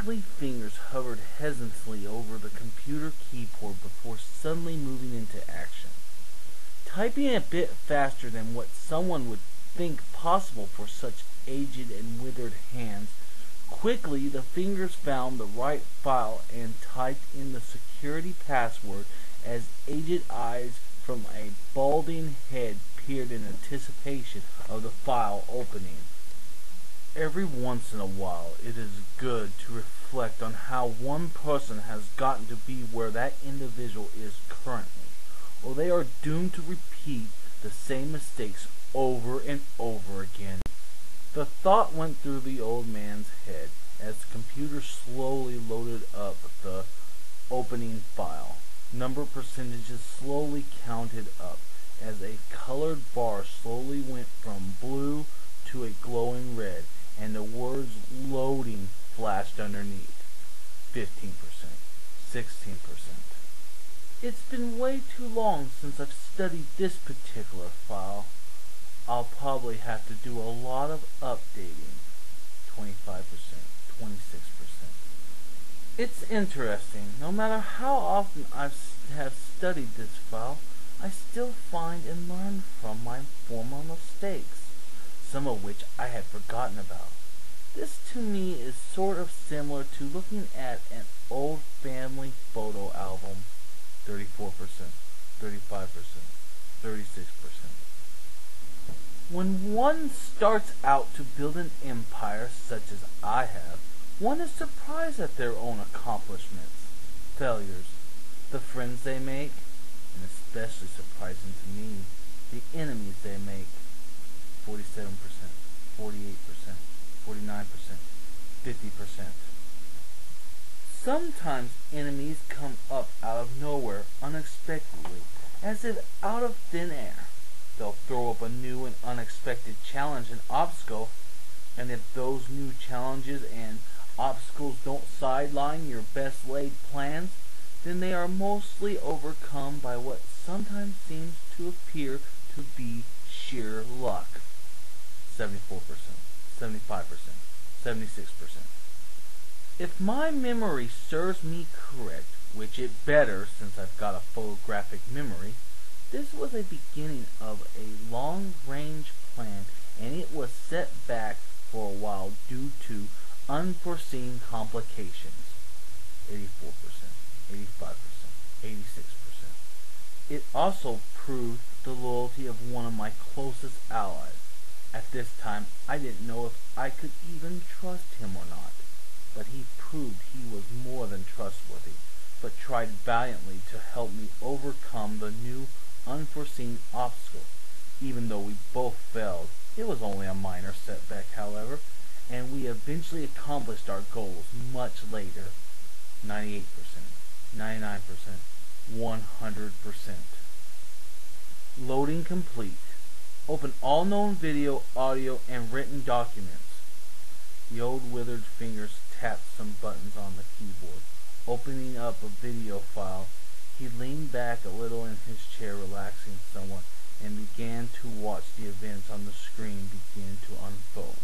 wrinkly fingers hovered hesitantly over the computer keyboard before suddenly moving into action. Typing a bit faster than what someone would think possible for such aged and withered hands, quickly the fingers found the right file and typed in the security password as aged eyes from a balding head peered in anticipation of the file opening. Every once in a while it is good to reflect on how one person has gotten to be where that individual is currently, or they are doomed to repeat the same mistakes over and over again. The thought went through the old man's head as the computer slowly loaded up the opening file. Number percentages slowly counted up as a colored bar slowly went from blue to a glowing red, and the words loading flashed underneath. 15%, 16%. It's been way too long since I've studied this particular file. I'll probably have to do a lot of updating. 25%, 26%. It's interesting. No matter how often I have studied this file, I still find and learn from my former mistakes, some of which I had forgotten about. This to me is sort of similar to looking at an old family photo album. 34%, 35%, 36%. When one starts out to build an empire such as I have, one is surprised at their own accomplishments, failures, the friends they make, and especially surprising to me, the enemies they make. 47%, 48%, 49%, 50%. Sometimes enemies come up out of nowhere unexpectedly, as if out of thin air. They'll throw up a new and unexpected challenge and obstacle, and if those new challenges and obstacles don't sideline your best laid plans, then they are mostly overcome by what sometimes seems to appear to be sheer luck. 74%, 75%, 76%. If my memory serves me correct, which it better since I've got a photographic memory, this was a beginning of a long-range plan, and it was set back for a while due to unforeseen complications. 84%, 85%, 86%. It also proved the loyalty of one of my closest allies. At this time, I didn't know if I could even trust him or not, but he proved he was more than trustworthy, but tried valiantly to help me overcome the new unforeseen obstacle. Even though we both failed, it was only a minor setback, however, and we eventually accomplished our goals much later. 98%, 99%, 100%. Loading complete. Open all known video, audio, and written documents. The old withered fingers tapped some buttons on the keyboard. Opening up a video file, he leaned back a little in his chair, relaxing somewhat, and began to watch the events on the screen begin to unfold.